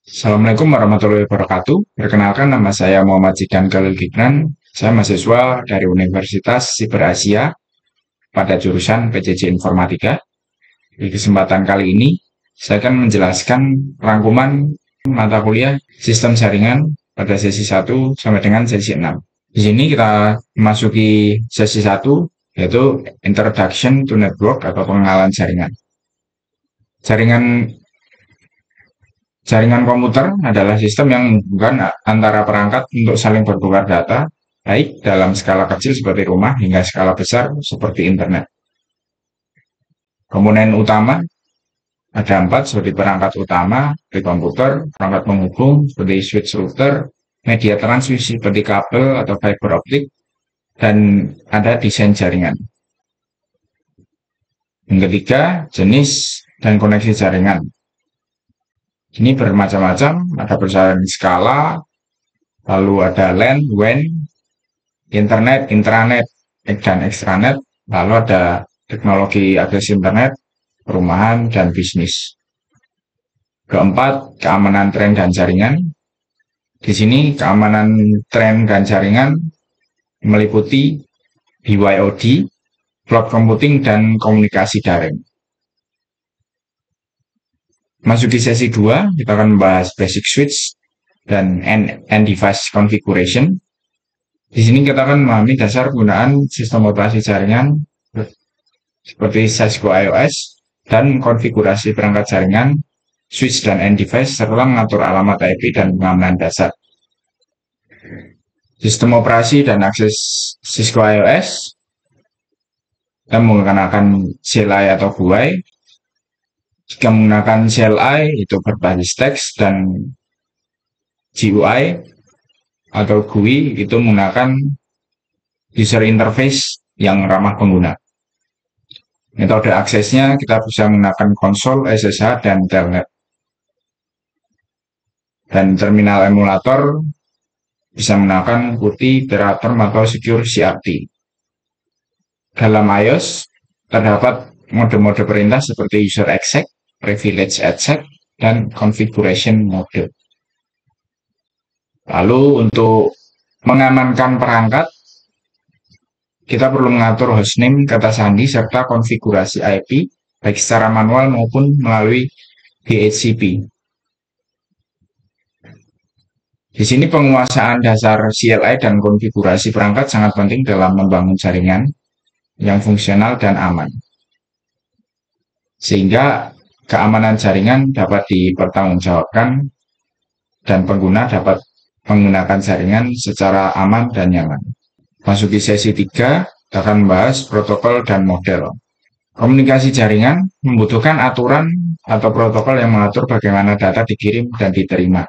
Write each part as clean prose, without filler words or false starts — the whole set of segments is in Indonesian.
Assalamualaikum warahmatullahi wabarakatuh. Perkenalkan, nama saya Muhammad Zidan Khalil Gibran. Saya mahasiswa dari Universitas Siber Asia pada jurusan PJJ Informatika. Di kesempatan kali ini, saya akan menjelaskan rangkuman mata kuliah Sistem Jaringan pada sesi 1 sampai dengan sesi 6. Di sini kita memasuki sesi 1, yaitu Introduction to Network atau pengenalan jaringan. Jaringan komputer adalah sistem yang menghubungkan antara perangkat untuk saling bertukar data, baik dalam skala kecil seperti rumah hingga skala besar seperti internet. Komponen utama ada 4 seperti perangkat utama di komputer, perangkat penghubung seperti switch router, media transmisi seperti kabel atau fiber optik, dan ada desain jaringan. Yang ketiga, jenis dan koneksi jaringan. Ini bermacam-macam, ada berdasarkan skala, lalu ada LAN, WAN, internet, intranet, dan extranet, lalu ada teknologi akses internet, perumahan, dan bisnis. Keempat, keamanan tren dan jaringan. Di sini keamanan tren dan jaringan meliputi BYOD, cloud computing, dan komunikasi daring. Masuk di sesi 2, kita akan membahas basic switch dan end device configuration. Di sini kita akan memahami dasar penggunaan sistem operasi jaringan seperti Cisco IOS dan konfigurasi perangkat jaringan, switch dan end device, serta mengatur alamat IP dan pengamanan dasar. Sistem operasi dan akses Cisco IOS, kita menggunakan CLI atau GUI. Jika menggunakan CLI, itu berbasis teks, dan GUI atau GUI itu menggunakan user interface yang ramah pengguna. Metode aksesnya kita bisa menggunakan konsol, SSH, dan telnet. Dan terminal emulator bisa menggunakan PuTTY, Terraterm, atau Secure CRT. Dalam iOS terdapat mode-mode perintah seperti user exec, privilege exec, dan configuration mode. Lalu untuk mengamankan perangkat, kita perlu mengatur hostname, kata sandi, serta konfigurasi IP, baik secara manual maupun melalui DHCP. Di sini penguasaan dasar CLI dan konfigurasi perangkat sangat penting dalam membangun jaringan yang fungsional dan aman, sehingga keamanan jaringan dapat dipertanggungjawabkan dan pengguna dapat menggunakan jaringan secara aman dan nyaman. Masuk di sesi 3, kita akan membahas protokol dan model. Komunikasi jaringan membutuhkan aturan atau protokol yang mengatur bagaimana data dikirim dan diterima.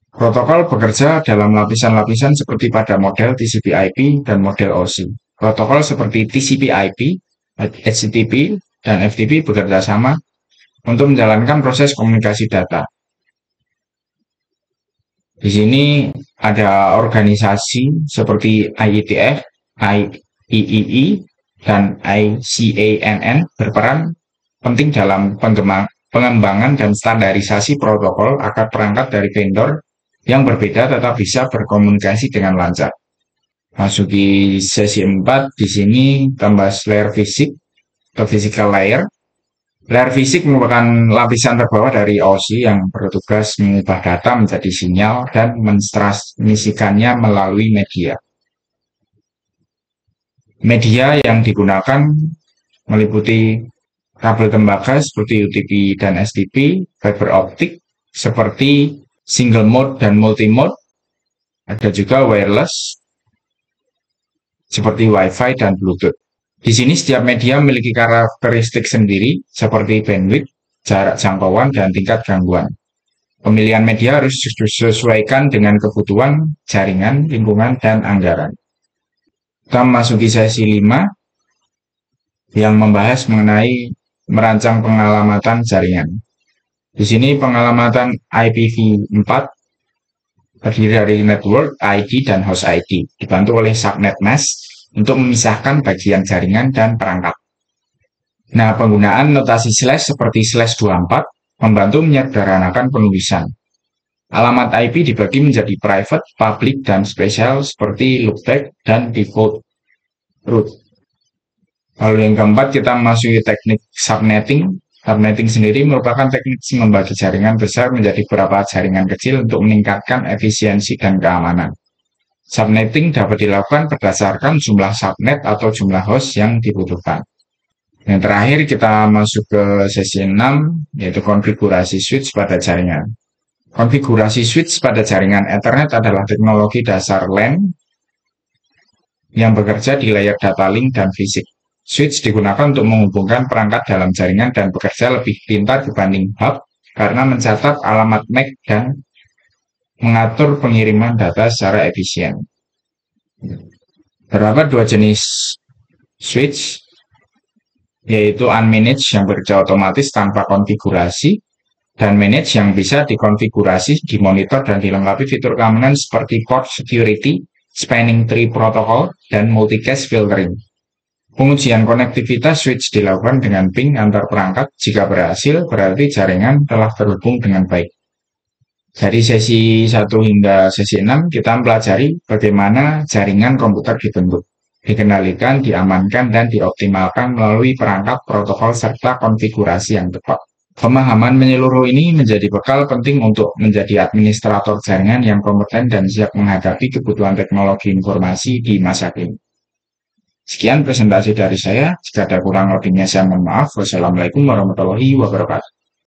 Protokol bekerja dalam lapisan-lapisan seperti pada model TCP/IP dan model OSI. Protokol seperti TCP/IP, HTTP, dan FTP bekerja sama untuk menjalankan proses komunikasi data. Di sini ada organisasi seperti IETF, IEEE, dan ICANN berperan penting dalam pengembangan dan standarisasi protokol agar perangkat dari vendor yang berbeda tetap bisa berkomunikasi dengan lancar. Masuk di sesi 4, di sini tambah layer fisik atau physical layer. Layer fisik merupakan lapisan terbawah dari OSI yang bertugas mengubah data menjadi sinyal dan mentransmisikannya melalui media. Media yang digunakan meliputi kabel tembaga seperti UTP dan STP, fiber optik seperti single mode dan multi mode, ada juga wireless seperti Wi-Fi dan Bluetooth. Di sini setiap media memiliki karakteristik sendiri seperti bandwidth, jarak jangkauan, dan tingkat gangguan. Pemilihan media harus disesuaikan dengan kebutuhan jaringan, lingkungan, dan anggaran. Kita memasuki sesi 5 yang membahas mengenai merancang pengalamatan jaringan. Di sini pengalamatan IPv4 terdiri dari network ID dan host ID, dibantu oleh subnet mask untuk memisahkan bagian jaringan dan perangkat. Nah, penggunaan notasi slash seperti /24 membantu menyederhanakan penulisan. Alamat IP dibagi menjadi private, public, dan spesial seperti loopback dan default root. Lalu yang keempat, kita memasuki teknik subnetting. Subnetting sendiri merupakan teknik membagi jaringan besar menjadi beberapa jaringan kecil untuk meningkatkan efisiensi dan keamanan. Subnetting dapat dilakukan berdasarkan jumlah subnet atau jumlah host yang dibutuhkan. Yang terakhir kita masuk ke sesi 6, yaitu konfigurasi switch pada jaringan. Konfigurasi switch pada jaringan Ethernet adalah teknologi dasar LAN yang bekerja di layer data link dan fisik. Switch digunakan untuk menghubungkan perangkat dalam jaringan dan bekerja lebih pintar dibanding hub karena mencatat alamat MAC dan mengatur pengiriman data secara efisien. Terdapat dua jenis switch, yaitu unmanaged yang bekerja otomatis tanpa konfigurasi, dan managed yang bisa dikonfigurasi, dimonitor, dan dilengkapi fitur keamanan seperti port security, spanning tree protocol, dan multicast filtering. Pengujian konektivitas switch dilakukan dengan ping antar perangkat. Jika berhasil, berarti jaringan telah terhubung dengan baik. Dari sesi 1 hingga sesi 6, kita mempelajari bagaimana jaringan komputer dibentuk, dikendalikan, diamankan, dan dioptimalkan melalui perangkat, protokol, serta konfigurasi yang tepat. Pemahaman menyeluruh ini menjadi bekal penting untuk menjadi administrator jaringan yang kompeten dan siap menghadapi kebutuhan teknologi informasi di masa kini. Sekian presentasi dari saya. Jika ada kurang lebihnya saya mohon maaf. Wassalamualaikum warahmatullahi wabarakatuh.